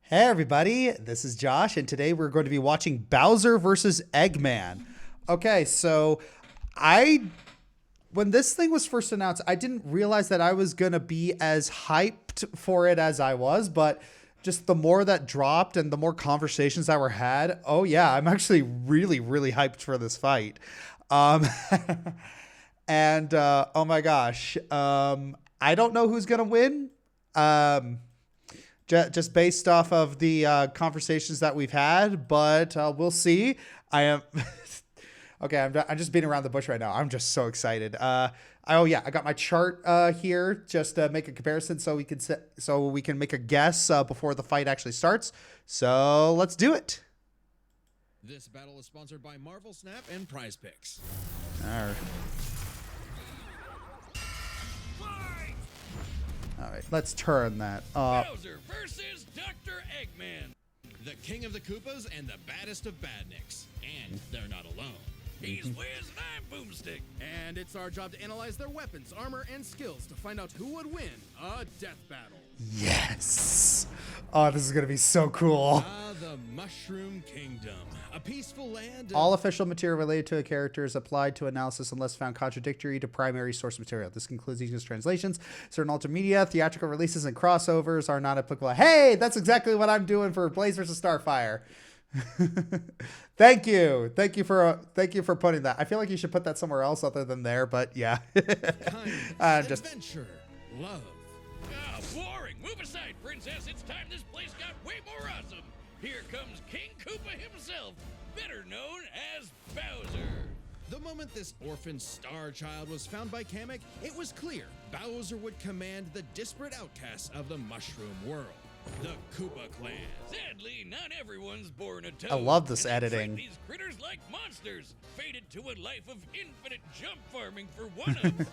Hey everybody, this is Josh, and today we're going to be watching Bowser versus Eggman. Okay, so I, when this thing was first announced, I didn't realize that I was going to be as hyped for it as I was, but just the more that dropped and the more conversations that were had, oh yeah, I'm actually really hyped for this fight. Um, and oh my gosh, I don't know who's going to win. Um, just based off of the conversations that we've had, but we'll see. I am okay. I'm just beating around the bush right now. I'm just so excited. Oh yeah, I got my chart here just to make a comparison, so we can make a guess before the fight actually starts. So let's do it. This battle is sponsored by Marvel Snap and Prize Picks. All right, let's turn that up. Bowser versus Dr. Eggman. The king of the Koopas and the baddest of Badniks. And they're not alone. He's Wiz and I'm Boomstick. And it's our job to analyze their weapons, armor, and skills to find out who would win a death battle. Yes. Oh, this is gonna be so cool. The Mushroom Kingdom. A peaceful land. All official material related to a character is applied to analysis unless found contradictory to primary source material. This includes English translations. Certain alternate media, theatrical releases, and crossovers are not applicable. Hey, that's exactly what I'm doing for Blaze vs. Starfire. Thank you for putting that. I feel like you should put that somewhere else other than there, but yeah. Adventure. Love. Ah, boring. Move aside, princess. It's time this place got way more awesome. Here comes King Koopa himself, better known as Bowser. The moment this orphan star child was found by Kamek, it was clear Bowser would command the disparate outcasts of the Mushroom world. The Koopa clan. Sadly, not everyone's born a toad. I love this and they treat editing. These critters like monsters, fated to a life of infinite jump farming for one of.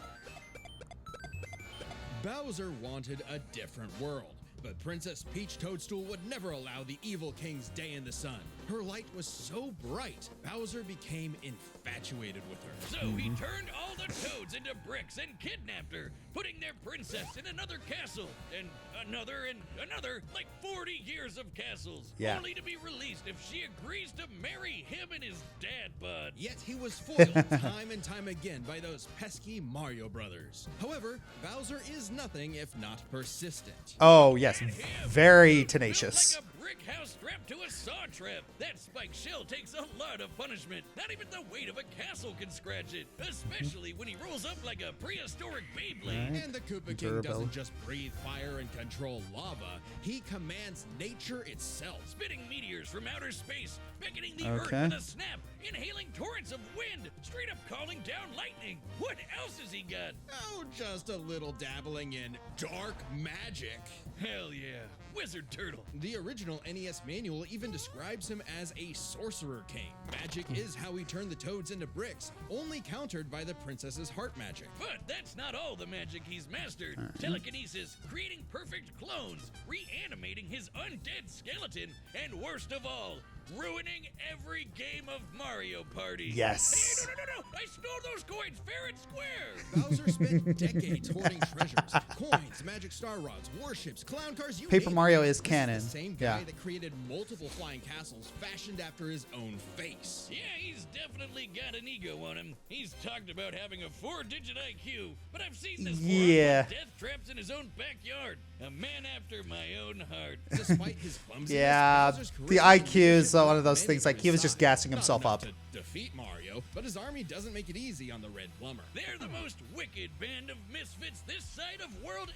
Bowser wanted a different world, but Princess Peach Toadstool would never allow the evil king's day in the sun. Her light was so bright, Bowser became infatuated with her. So he turned all the toads into bricks and kidnapped her, putting their princess in another castle, and another, like 40 years of castles, Yeah. only to be released if she agrees to marry him and his dad bod. Yet he was foiled time and time again by those pesky Mario brothers. However, Bowser is nothing if not persistent. Oh yes, And him, very built tenacious. like a brick house strapped to a saw trap. That spiked shell takes a lot of punishment. Not even the weight of a castle can scratch it, especially when he rolls up like a prehistoric Beyblade. And the Koopa King Durability. doesn't just breathe fire and control lava, he commands nature itself. Spitting meteors from outer space, beckoning the Okay. earth with a snap, inhaling torrents of wind, straight up calling down lightning. What else has he got? Oh, just a little dabbling in dark magic. Hell yeah, Wizard Turtle. The original NES manual even describes him as a sorcerer king. Magic is how he turned the toads into bricks, only countered by the princess's heart magic. But that's not all the magic he's mastered. Telekinesis, creating perfect clones, reanimating his undead skeleton, and worst of all, ruining every game of Mario Party. Yes. Hey, no, I stole those coins fair and square. Bowser spent decades hoarding treasures, coins, magic star rods, warships, clown cars, you Paper name it. Mario is This canon. the same guy Yeah. that created multiple flying castles fashioned after his own face. Yeah, he's definitely got an ego on him. He's talked about having a 4-digit IQ, but I've seen this Yeah. death traps in his own backyard. A man after my own heart. Despite his clumsiness, Yeah, Bowser's the charisma and IQ is leadership one of those were things, like, to he was his just side. gassing Not himself enough up. to defeat Mario, but his army doesn't make it easy on the Red Plumber. They're the most wicked band of misfits this side of World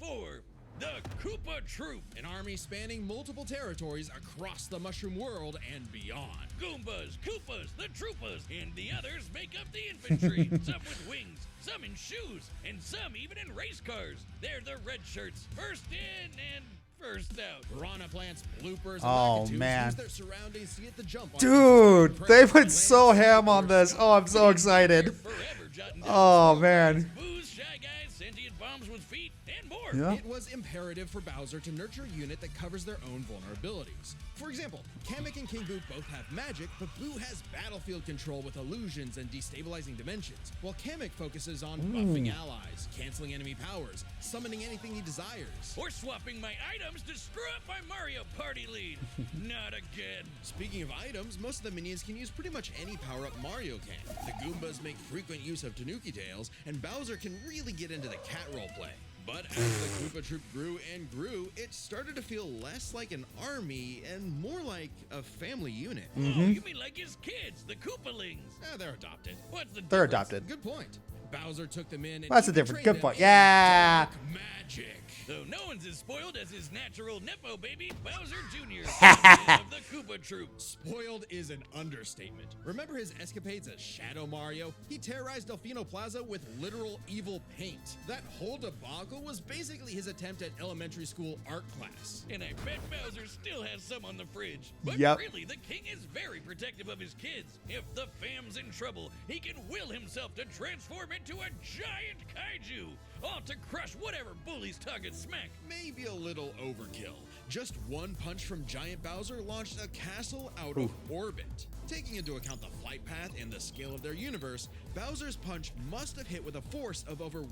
8-4. The Koopa Troop. An army spanning multiple territories across the Mushroom world and beyond. Goombas, Koopas, the Troopas, and the others make up the infantry. Some with wings, some in shoes, and some even in race cars. They're the red shirts, first in and first out. Piranha Plants, bloopers, and Oh, Lakitus man. use their surroundings to get the jump on Dude, these they predators went and so land ham on their this. Oh, I'm so excited. Forever jotting down Oh man. booze, shy guys, sentient bombs with feet, and more. Yeah. It was imperative for Bowser to nurture a unit that covers their own vulnerabilities. For example, Kamek and King Boo both have magic, but Boo has battlefield control with illusions and destabilizing dimensions, while Kamek focuses on buffing allies, canceling enemy powers, summoning anything he desires. Or swapping my items to screw up my Mario Party lead. Not again. Speaking of items, most of the minions can use pretty much any power-up Mario can. The Goombas make frequent use of Tanuki Tails, and Bowser can really get into the cat roleplay. But as the Koopa troop grew and grew, it started to feel less like an army and more like a family unit. Oh, you mean like his kids, the Koopalings? They're adopted. What's the They're difference? adopted. Good point. Bowser took them in and That's a even different. trained Good them point. in Yeah. dark magic. So no one's as spoiled as his natural Nepo baby, Bowser Jr., captain of the Koopa troop. Spoiled is an understatement. Remember his escapades as Shadow Mario? He terrorized Delfino Plaza with literal evil paint. That whole debacle was basically his attempt at elementary school art class. And I bet Bowser still has some on the fridge. But Yep. really, the king is very protective of his kids. If the fam's in trouble, he can will himself to transform into a giant kaiju, all to crush whatever bullies target smack. Maybe a little overkill. Just one punch from Giant Bowser launched a castle out of orbit. Taking into account the flight path and the scale of their universe, Bowser's punch must have hit with a force of over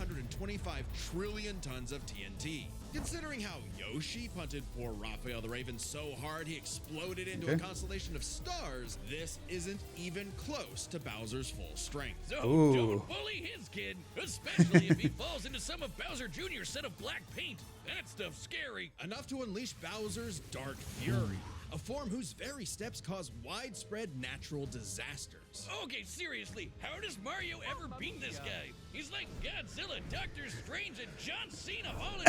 125 trillion tons of TNT. Considering how Yoshi punted poor Raphael the Raven so hard he exploded into a constellation of stars, this isn't even close to Bowser's full strength. So Ooh. don't bully his kid, especially if he falls into some of Bowser Jr.'s set of black paint. That stuff's scary. Enough to unleash Bowser's Dark Fury, a form whose very steps cause widespread natural disasters. Okay, seriously, how does Mario ever beat this guy? He's like Godzilla, Doctor Strange, and John Cena all in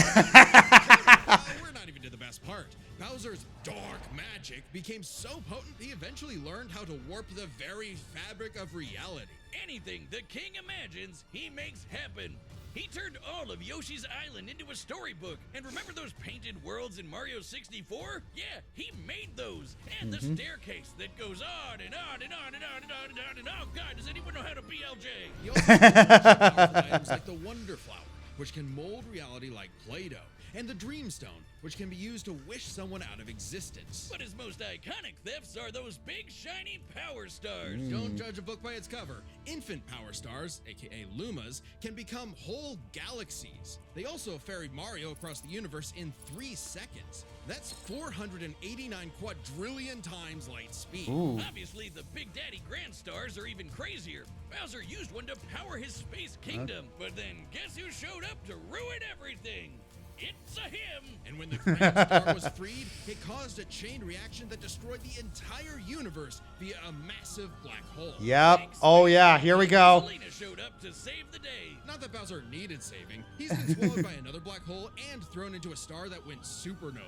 We're not even to the best part. Bowser's dark magic became so potent he eventually learned how to warp the very fabric of reality. Anything the king imagines, he makes happen. He turned all of Yoshi's Island into a storybook. And remember those painted worlds in Mario 64? Yeah, he made those. And the staircase that goes on and on and on and on and on and on and on. Oh God, does anyone know how to BLJ? He also has powerful items like the Wonder Flower, which can mold reality like Play-Doh, and the Dream Stone, which can be used to wish someone out of existence. But his most iconic thefts are those big shiny power stars. Don't judge a book by its cover. Infant power stars, aka Lumas, can become whole galaxies. They also ferried Mario across the universe in 3 seconds. That's 489 quadrillion times light speed. Obviously, the Big Daddy Grand Stars are even crazier. Bowser used one to power his space kingdom. But then guess who showed up to ruin everything? It's a him! And when the Grand Star was freed, it caused a chain reaction that destroyed the entire universe via a massive black hole. Yep. Oh yeah. Here we go. Selena showed up to save the day. Not that Bowser needed saving. He's been swallowed by another black hole and thrown into a star that went supernova.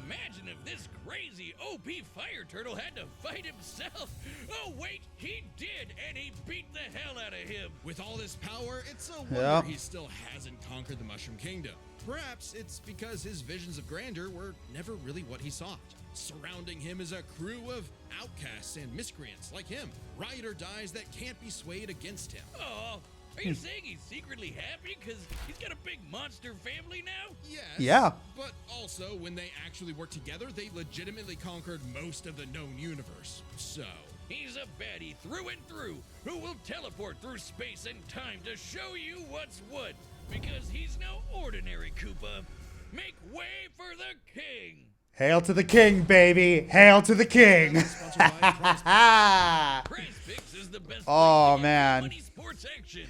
Imagine if this crazy OP fire turtle had to fight himself. Oh wait, he did, and he beat the hell out of him. With all this power, it's a wonder Yep. he still hasn't conquered the Mushroom Kingdom. Perhaps it's because his visions of grandeur were never really what he sought. Surrounding him is a crew of outcasts and miscreants like him, ride or dies that can't be swayed against him. Oh, are you saying he's secretly happy because he's got a big monster family now? Yes. Yeah. But also, when they actually worked together, they legitimately conquered most of the known universe. So, He's a baddie through and through who will teleport through space and time to show you what's what. Because he's no ordinary Koopa. Make way for the king. Hail to the king, baby. Hail to the king. sponsored by Prize Prize Picks is the best Oh, place to get man. money sports action.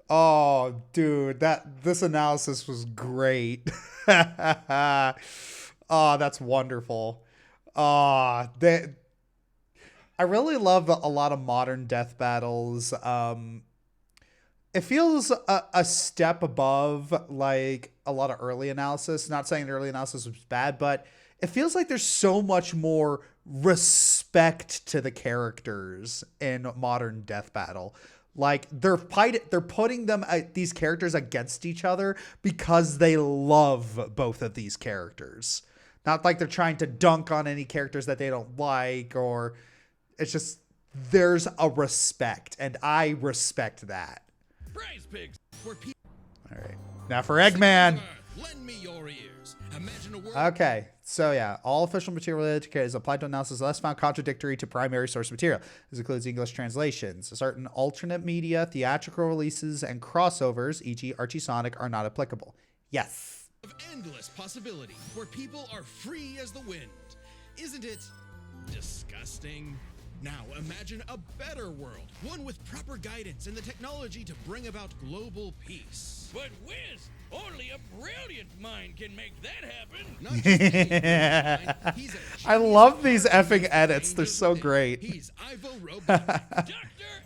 Oh, dude, this analysis was great. Oh, that's wonderful. I really love a lot of modern death battles. It feels a step above like a lot of early analysis. Not saying the early analysis was bad, but it feels like there's so much more respect to the characters in modern death battle. Like they're putting them these characters against each other because they love both of these characters. Not like they're trying to dunk on any characters that they don't like, or it's just there's a respect, and I respect that. Prize Picks. where people All right, now for Eggman. Imagine a world. Okay, so yeah, all official material related to characters is applied to analysis unless found contradictory to primary source material. This includes English translations. Certain alternate media, theatrical releases, and crossovers, e.g. Archie Sonic, are not applicable. Yes. Of endless possibility, where people are free as the wind. Isn't it disgusting? Now imagine a better world, one with proper guidance and the technology to bring about global peace. But Wiz, only a brilliant mind can make that happen. Not just any brilliant mind, he's a I genius love these artist effing who's edits. They're trained so as great. He's Ivo Robotnik. Dr.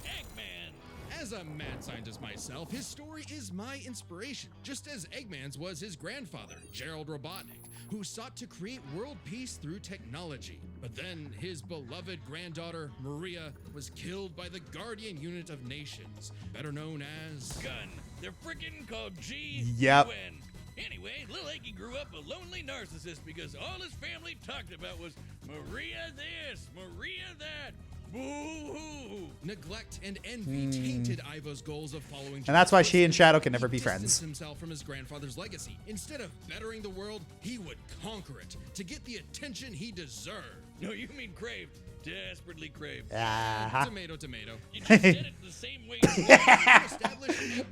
Eggman. As a mad scientist myself, his story is my inspiration, just as Eggman's was his grandfather, Gerald Robotnik, who sought to create world peace through technology. But then his beloved granddaughter, Maria, was killed by the Guardian Unit of Nations, better known as... Gun. They're frickin' called G. Yep. UN. Anyway, Lil Eggy grew up a lonely narcissist because all his family talked about was Maria this, Maria that. Boo-hoo. Neglect and envy tainted Ivo's goals of following. And that's why she and justice. Shadow can never He be distanced friends. himself from his grandfather's legacy. Instead of bettering the world, he would conquer it to get the attention he deserved. No, you mean craved. Desperately craved. Ah. Tomato, tomato. You just said it the same way.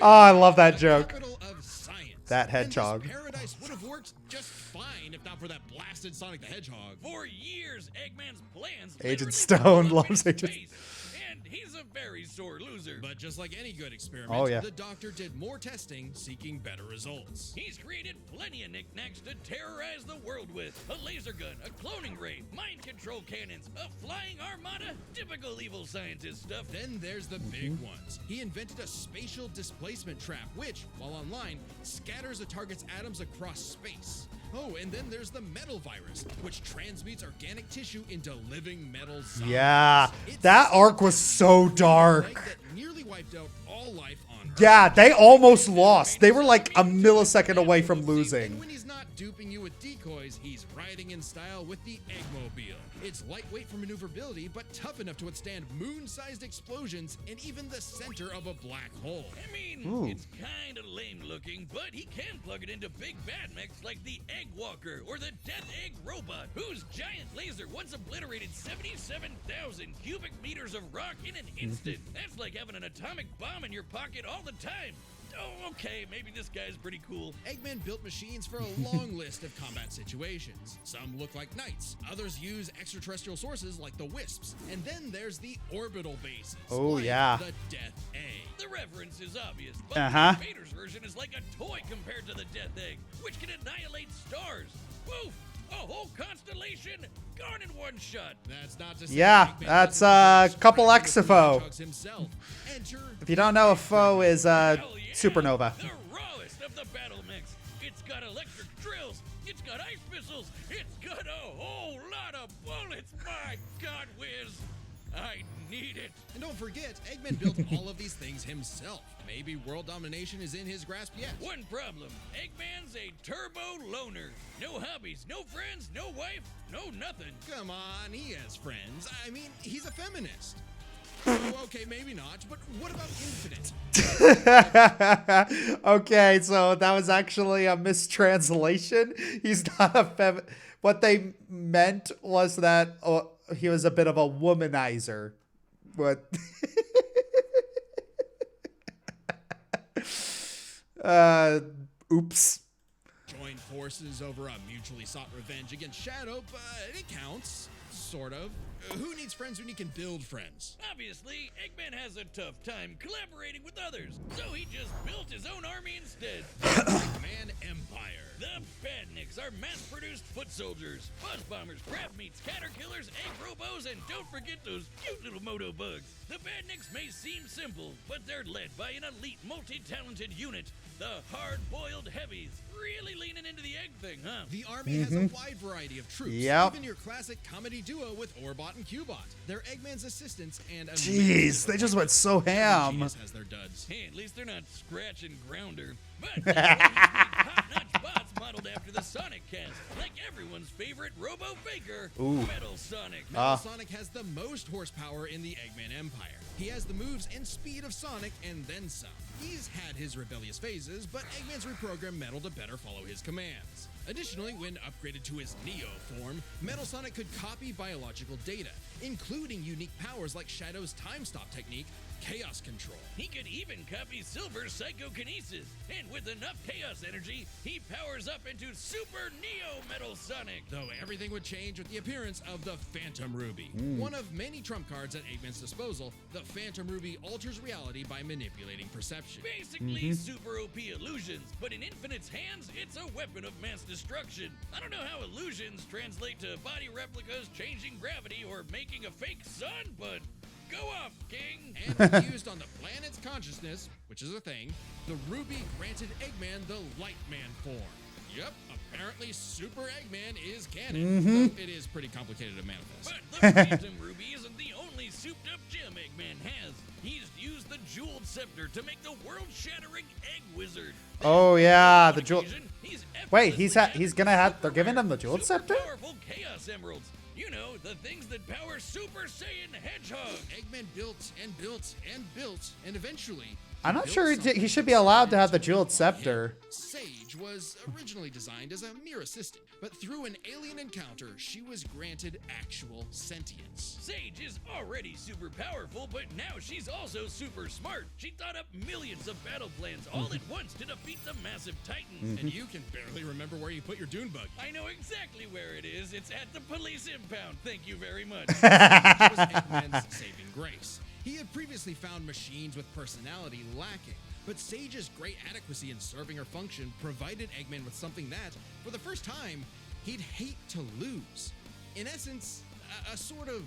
Oh, I love that joke. Capital of science. That And hedgehog. this paradise would have worked just fine if not for that blasted Sonic the Hedgehog. For years, Eggman's plans. Agent literally Stone blew up in loves Agent- space, and he's a very sore loser. But just like any good experiment, Oh, yeah. the doctor did more testing, seeking better results. He's created plenty of knickknacks to terrorize the world with. A laser gun, a cloning ray, mind control cannons, a flying armada, typical evil scientist stuff. Then there's the big ones. He invented a spatial displacement trap, which, while online, scatters a target's atoms across space. Oh, and then there's the metal virus, which transmutes organic tissue into living metal zombies. Yeah, It's that so arc was so like dark. that nearly wiped out all life on Earth. Yeah, they almost lost. They were like a millisecond away from And losing. when he's not duping you with decoys, he's riding in style with the Eggmobile. It's lightweight for maneuverability, but tough enough to withstand moon-sized explosions and even the center of a black hole. I mean, Ooh. it's kind of lame looking, but he can plug it into big Badniks like the Egg Walker or the Death Egg Robot, whose giant laser once obliterated 77,000 cubic meters of rock in an instant. That's like having an atomic bomb in your pocket all the time. Oh, okay, maybe this guy's pretty cool. Eggman built machines for a long list of combat situations. Some look like knights, others use extraterrestrial sources like the Wisps, and then there's the orbital bases. Oh, like yeah. The Death Egg. The reference is obvious, but Uh-huh. the Invader's version is like a toy compared to the Death Egg, which can annihilate stars. Woof! A whole constellation gone in one shot. That's not to say Yeah, Eggman that's doesn't a couple with X the of foe. hedgehogs himself. Enter If you don't know, a foe is Hell yeah, Supernova. The rawest of the battle mix. It's got electric drills. It's got ice missiles. It's got a whole lot of bullets. My God, Wiz. I need it. And don't forget, Eggman built all of these things himself. Maybe world domination is in his grasp yet. One problem. Eggman's a turbo loner. No hobbies, no friends, no wife, no nothing. Come on, he has friends. I mean, he's a feminist. Oh, okay, maybe not, but what about Infinite? Okay, so that was actually a mistranslation. He's not a What they meant was that he was a bit of a womanizer. But oops. Join forces over a mutually sought revenge against Shadow, but it counts. Sort of. Who needs friends when you can build friends? Obviously, Eggman has a tough time collaborating with others, so he just built his own army instead. Eggman Empire. The Badniks are mass-produced foot soldiers, buzz bombers, crab meats, caterkillers, egg robos, and don't forget those cute little moto bugs. The Badniks may seem simple, but they're led by an elite, multi-talented unit, the hard-boiled heavies. Really leaning into the egg thing, huh? The army has a wide variety of troops. Yep. Even your classic comedy duo with Orbot and Cubot. They're Eggman's assistants and Jeez, they just went so ham. Genius has their duds. Hey, at least they're not Scratch and Grounder. But top-notch bots modeled after the Sonic cast, like everyone's favorite Robo-Faker, Metal Sonic. Metal Sonic has the most horsepower in the Eggman Empire. He has the moves and speed of Sonic and then some. He's had his rebellious phases, but Eggman's reprogrammed Metal to better follow his commands. Additionally, when upgraded to his Neo form, Metal Sonic could copy biological data, including unique powers like Shadow's time stop technique, Chaos Control. He could even copy Silver's Psychokinesis, and with enough Chaos energy, he powers up into Super Neo Metal Sonic. Though everything would change with the appearance of the Phantom Ruby. One of many trump cards at Eggman's disposal, the Phantom Ruby alters reality by manipulating perception. Basically, super OP illusions, but in Infinite's hands, it's a weapon of mass destruction. I don't know how illusions translate to body replicas, changing gravity, or making a fake sun, but go off, King! And when used on the planet's consciousness, which is a thing, the Ruby granted Eggman the Light Man form. Yep, apparently Super Eggman is canon, though it is pretty complicated to manifest. But the Phantom Ruby isn't the only souped-up gem Eggman has. He's used the Jeweled Scepter to make the world-shattering Egg Wizard. Oh yeah, the jewel. Occasion, Wait, he's gonna have. They're giving him the Jeweled Scepter. Powerful Chaos Emeralds. You know, the things that power Super Saiyan Hedgehog. Eggman built and built and built, and eventually... I'm not built sure something he should be that allowed to have the started Jeweled to Scepter. Sage was originally designed as a mere assistant, but through an alien encounter, she was granted actual sentience. Sage is already super powerful, but now she's also super smart. She thought up millions of battle plans all at once to defeat the massive Titans. And you can barely remember where you put your dune bug. I know exactly where it is. It's at the police impound. Thank you very much. Sage was Eggman's saving grace. He had previously found machines with personality lacking, but Sage's great adequacy in serving her function provided Eggman with something that, for the first time, he'd hate to lose. In essence, a sort of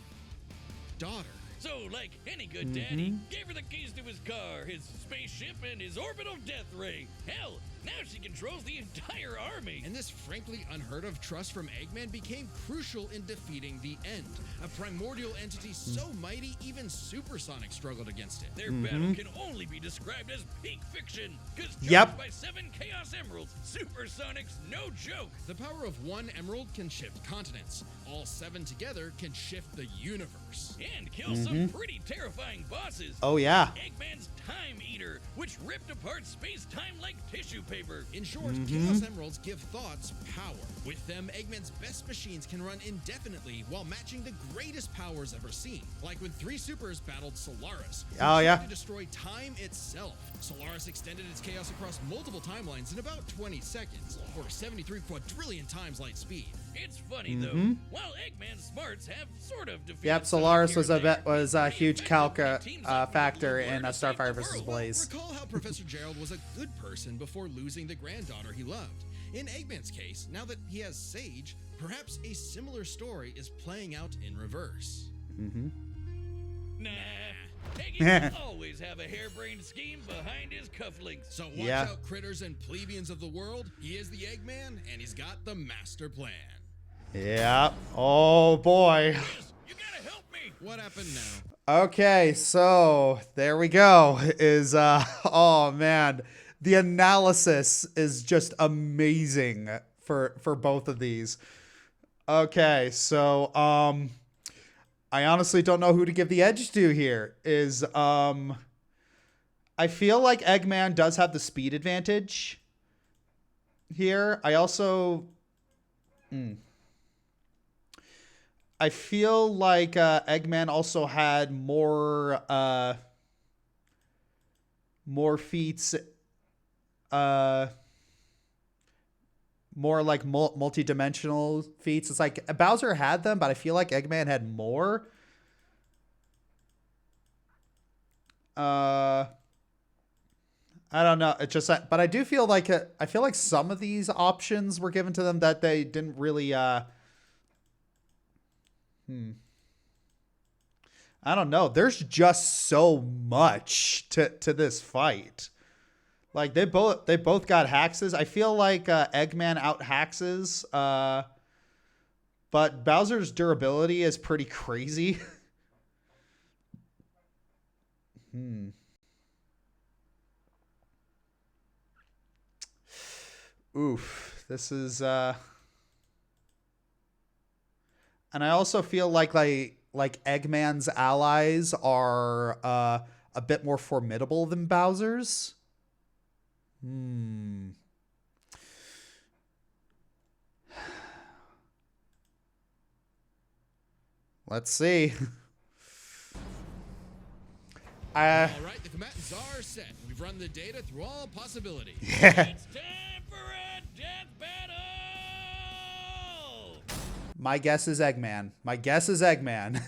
daughter. So, like any good daddy, gave her the keys to his car, his spaceship, and his orbital death ray. Hell, now she controls the entire army. And this frankly unheard of trust from Eggman became crucial in defeating the End, a primordial entity so mighty even Supersonic struggled against it. Their battle can only be described as peak fiction, because Yep. by 7 Chaos Emeralds, Supersonic's no joke. The power of one emerald can shift continents. All 7 together can shift the universe. And kill some pretty terrifying bosses. Oh yeah. Eggman's Time Eater, which ripped apart space-time like tissue paper. In short, Chaos Emeralds give thoughts power. With them, Eggman's best machines can run indefinitely while matching the greatest powers ever seen. Like when 3 supers battled Solaris. who Oh, yeah. tried to destroy time itself. Solaris extended its chaos across multiple timelines in about 20 seconds, or 73 quadrillion times light speed. It's funny though, while Eggman's smarts have sort of defeated Yep. Sonic Solaris here was and there, was a he huge effectively teams up with the factor Blue in Blur to save Starfire the vs. world. Blaze. Recall how Professor Gerald was a good person before losing the granddaughter he loved. In Eggman's case, now that he has Sage, perhaps a similar story is playing out in reverse. Nah. Eggy will always have a harebrained scheme behind his cufflinks. So watch Yeah. out, critters and plebeians of the world. He is the Eggman, and he's got the master plan. Yeah. Oh boy. You gotta help me. What happened now? Okay, so there we go. Is oh man, the analysis is just amazing for both of these. Okay, so I honestly don't know who to give the edge to here. Is I feel like Eggman does have the speed advantage here. I also I feel like Eggman also had more feats, more like multi-dimensional feats. It's like Bowser had them, but I feel like Eggman had more. I don't know. It's just that, but I do feel like I feel like some of these options were given to them that they didn't really. I don't know. There's just so much to this fight. Like they both got haxes. I feel like Eggman out haxes, but Bowser's durability is pretty crazy. Oof. This is and I also feel like Eggman's allies are a bit more formidable than Bowser's. Let's see. All right, the combatants are set. We've run the data through all possibilities. Yeah. It's time for a death battle! My guess is Eggman. My guess is Eggman.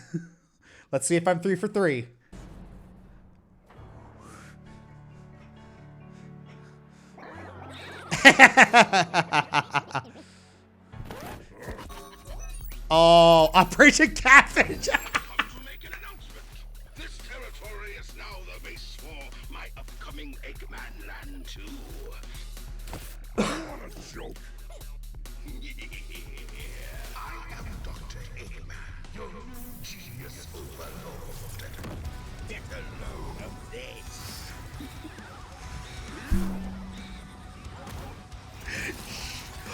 Let's see if I'm 3 for 3. Oh, Operation Catfish. To make an announcement. This territory is now the base for my upcoming Eggman Land 2. What a joke. I am Dr. Eggman, your new genius overlord. Get a load of this.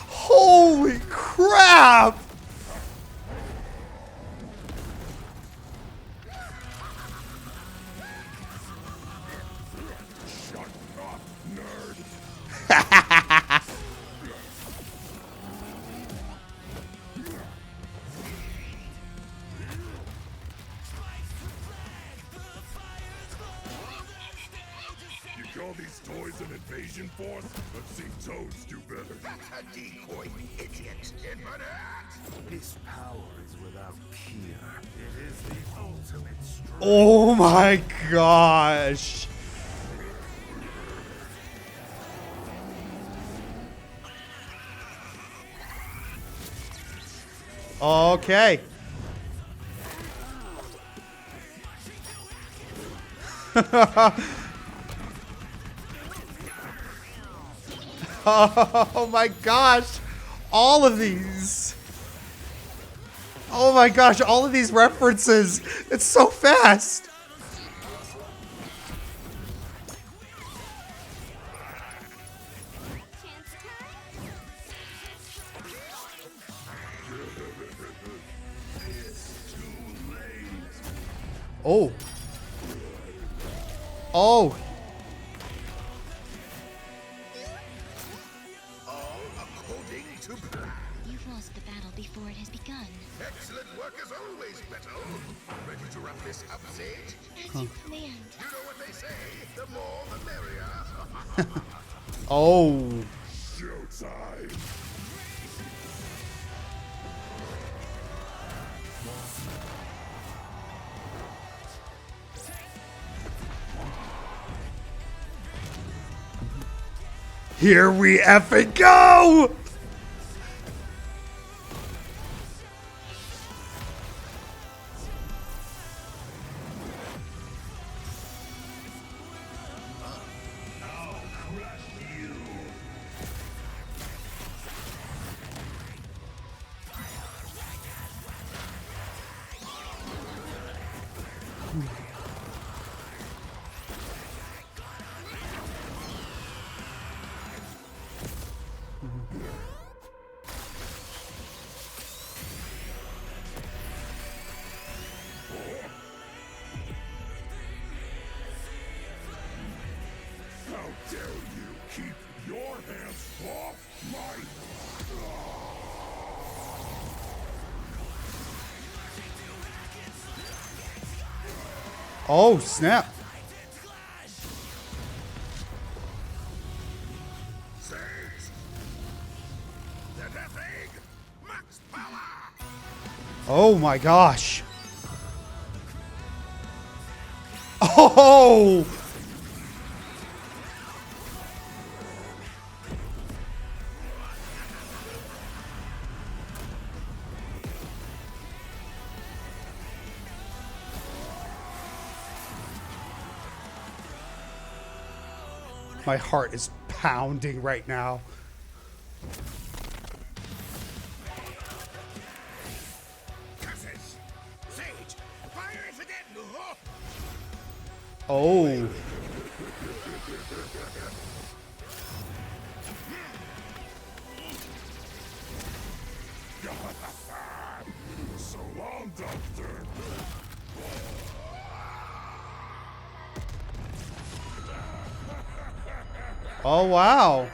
Holy crap. Shut up, nerd. You call these toys an invasion force? I've seen toads do better. That's a decoy, idiot. His power is without peer. It is the ultimate strength. Oh my gosh. Okay. Oh my gosh. All of these. Oh my gosh, all of these references. It's so fast. Oh. Oh. All according to plan. You've lost the battle before it has begun. Excellent work as always, Beto. Ready to wrap this up, Sage? As you command. You know what they say, the more the merrier. Oh. Showtime. Here we effing go! How dare you keep your hands off my... Oh, snap. Sage! The Death Egg! Max power! Oh my gosh. Oh! My heart is pounding right now. Curses! Sage! Fire it again! Oh. So long, Doctor! Oh, wow.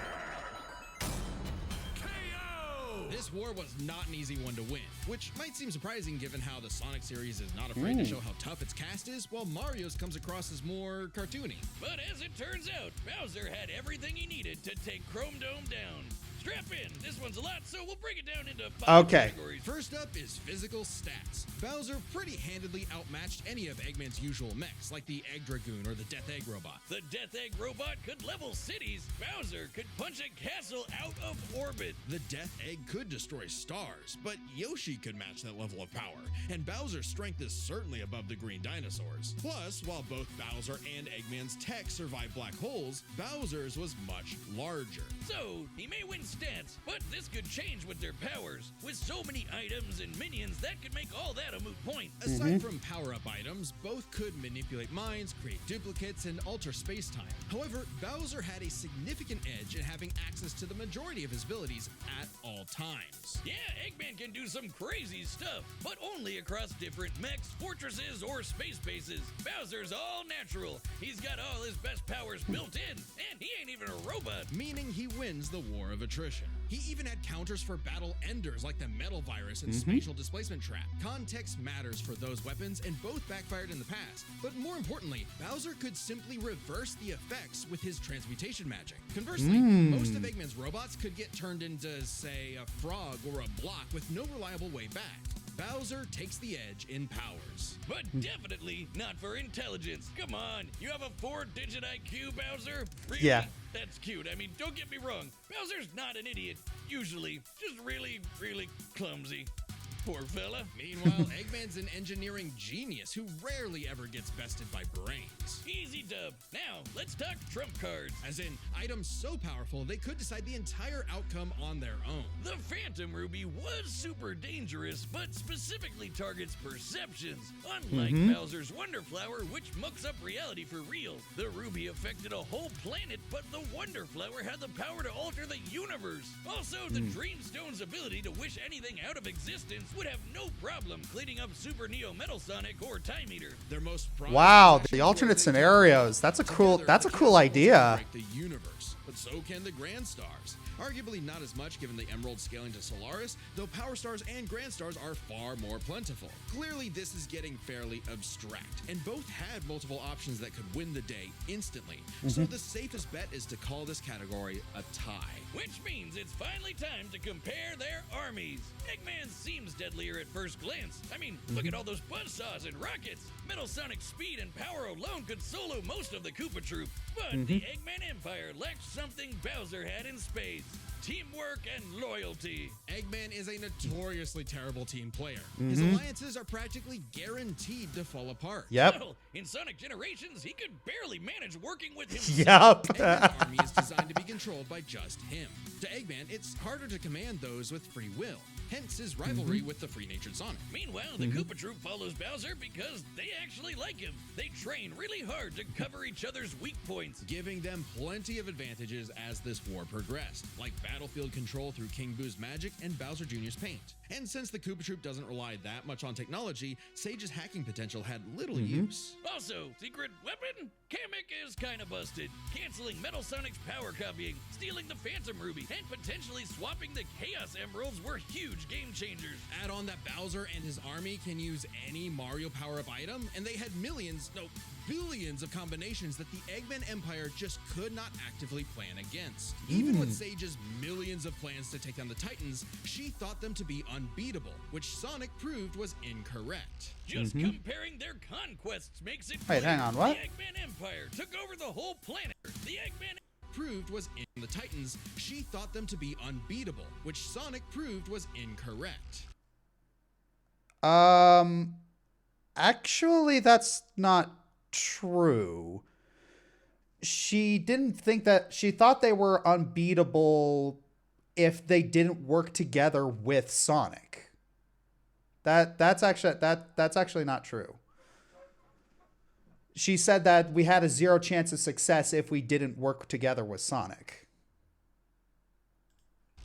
This war was not an easy one to win. which might seem surprising given how the Sonic series is not afraid to show how tough its cast is, while Mario's comes across as more cartoony. But as it turns out, Bowser had everything he needed to take Chrome Dome down. Strap in. This one's a lot, so we'll break it down into 5 categories. First up is physical stats. Bowser pretty handedly outmatched any of Eggman's usual mechs, like the Egg Dragoon or the Death Egg Robot. The Death Egg Robot could level cities. Bowser could punch a castle out of orbit. The Death Egg could destroy stars, but Yoshi could match that level of power, and Bowser's strength is certainly above the green dinosaurs. Plus, while both Bowser and Eggman's tech survived black holes, Bowser's was much larger. So, he may win stats, but this could change with their powers. With so many items and minions, that could make all that a moot point. Aside from power-up items, both could manipulate minds, create duplicates, and alter space-time. However, Bowser had a significant edge in having access to the majority of his abilities at all times. Yeah, Eggman can do some crazy stuff, but only across different mechs, fortresses, or space bases. Bowser's all natural. He's got all his best powers built in, and he ain't even a robot. Meaning he wins the war of attrition. He even had counters for battle enders like the metal virus and spatial displacement trap. Context matters for those weapons, and both backfired in the past. But more importantly, Bowser could simply reverse the effects with his transmutation magic. Conversely, most of Eggman's robots could get turned into, say, a frog or a block with no reliable way back. Bowser takes the edge in powers. But definitely not for intelligence. Come on, you have a 4-digit IQ, Bowser? Really? Yeah. That's cute. I mean, don't get me wrong. Bowser's not an idiot, usually. Just really, really clumsy. Poor fella. Meanwhile, Eggman's an engineering genius who rarely ever gets bested by brains. Easy dub. Now, let's talk trump cards. As in, items so powerful they could decide the entire outcome on their own. The Phantom Ruby was super dangerous, but specifically targets perceptions. Unlike Bowser's Wonder Flower, which mucks up reality for real. The Ruby affected a whole planet, but the Wonder Flower had the power to alter the universe. Also, the Dreamstone's ability to wish anything out of existence would have no problem cleaning up Super Neo Metal Sonic or Time Eater. Their most Wow, the alternate scenarios. That's a cool idea. The universe, but so can the Grand Stars. Arguably not as much given the Emerald scaling to Solaris, though Power Stars and Grand Stars are far more plentiful. Clearly this is getting fairly abstract, and both had multiple options that could win the day instantly. So the safest bet is to call this category a tie. Which means it's finally time to compare their armies. Eggman seems deadlier at first glance. I mean, look at all those buzzsaws and rockets. Metal Sonic's speed and power alone could solo most of the Koopa troop. But the Eggman Empire lacked something Bowser had in spades. Teamwork and loyalty. Eggman is a notoriously terrible team player. His alliances are practically guaranteed to fall apart. Yep. Well, in Sonic Generations, he could barely manage working with Yep. himself. Eggman's army is designed to be controlled by just him. To Eggman, it's harder to command those with free will, hence his rivalry with the free-natured Sonic. Meanwhile, the Koopa troop follows Bowser because they actually like him. They train really hard to cover each other's weak points. Giving them plenty of advantages as this war progressed, like battlefield control through King Boo's magic and Bowser Jr.'s paint. And since the Koopa troop doesn't rely that much on technology, Sage's hacking potential had little use. Also, secret weapon? Kamek is kinda busted, canceling Metal Sonic's power copying, stealing the Phantom Ruby, and potentially swapping the Chaos Emeralds were huge game changers. Add on that Bowser and his army can use any Mario power-up item, and they had billions of combinations that the Eggman Empire just could not actively plan against. Even with Sage's millions of plans to take down the Titans, she thought them to be unbeatable, which Sonic proved was incorrect. Just comparing their conquests makes it Wait, clear. hang on, what? The Eggman Empire took over the whole planet. The Eggman Proved was in the Titans, she thought them to be unbeatable, which Sonic proved was incorrect. Actually, that's not true. She didn't think that. She thought they were unbeatable if they didn't work together with Sonic. That's actually not true. She said that we had a 0 chance of success if we didn't work together with Sonic.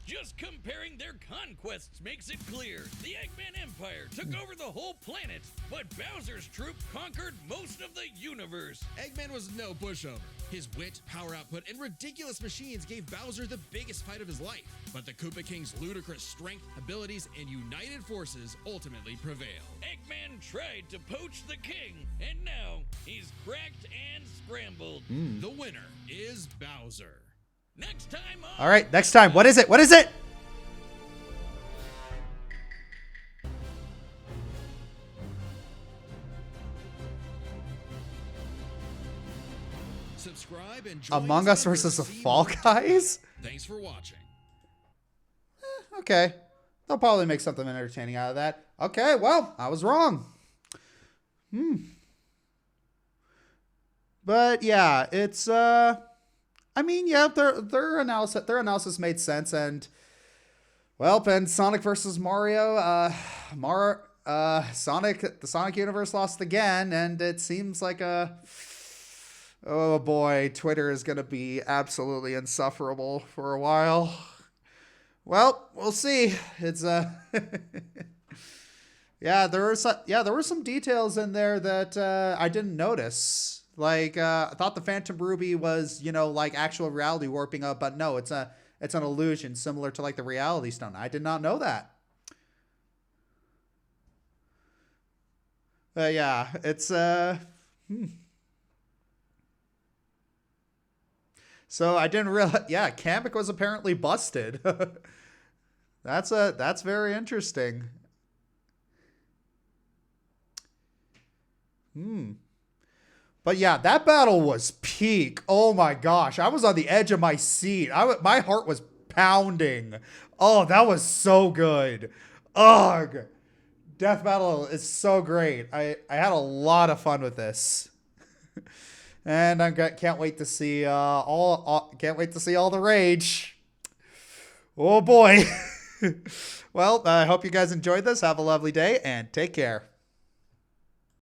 Just comparing their conquests makes it clear. The Eggman empire took over the whole planet, but Bowser's troop conquered most of the universe. Eggman was no pushover. His wit, power output, and ridiculous machines gave Bowser the biggest fight of his life. But the Koopa King's ludicrous strength, abilities, and united forces ultimately prevailed. Eggman tried to poach the king, and now he's cracked and scrambled. The winner is Bowser. Next time on... All right, next time. What is it? What is it? Subscribe and join Among Us on versus the Receive Fall More Guys? Thanks for watching. Okay. They'll probably make something entertaining out of that. Okay, well, I was wrong. But yeah, it's I mean, yeah, their analysis made sense, and well, and Sonic versus Mario, Sonic, the Sonic universe lost again, and it seems like oh boy, Twitter is gonna be absolutely insufferable for a while. Well, we'll see. It's yeah, there were some details in there that I didn't notice. Like I thought the Phantom Ruby was, like actual reality warping up, but no, it's an illusion similar to like the Reality Stone. I did not know that. Yeah, it's So I didn't realize. Yeah, Kamek was apparently busted. That's very interesting. But yeah, that battle was peak. Oh my gosh, I was on the edge of my seat. My heart was pounding. Oh, that was so good. Ugh. Death Battle is so great. I had a lot of fun with this. And I can't wait to see can't wait to see all the rage. Oh boy. Well, I hope you guys enjoyed this. Have a lovely day and take care.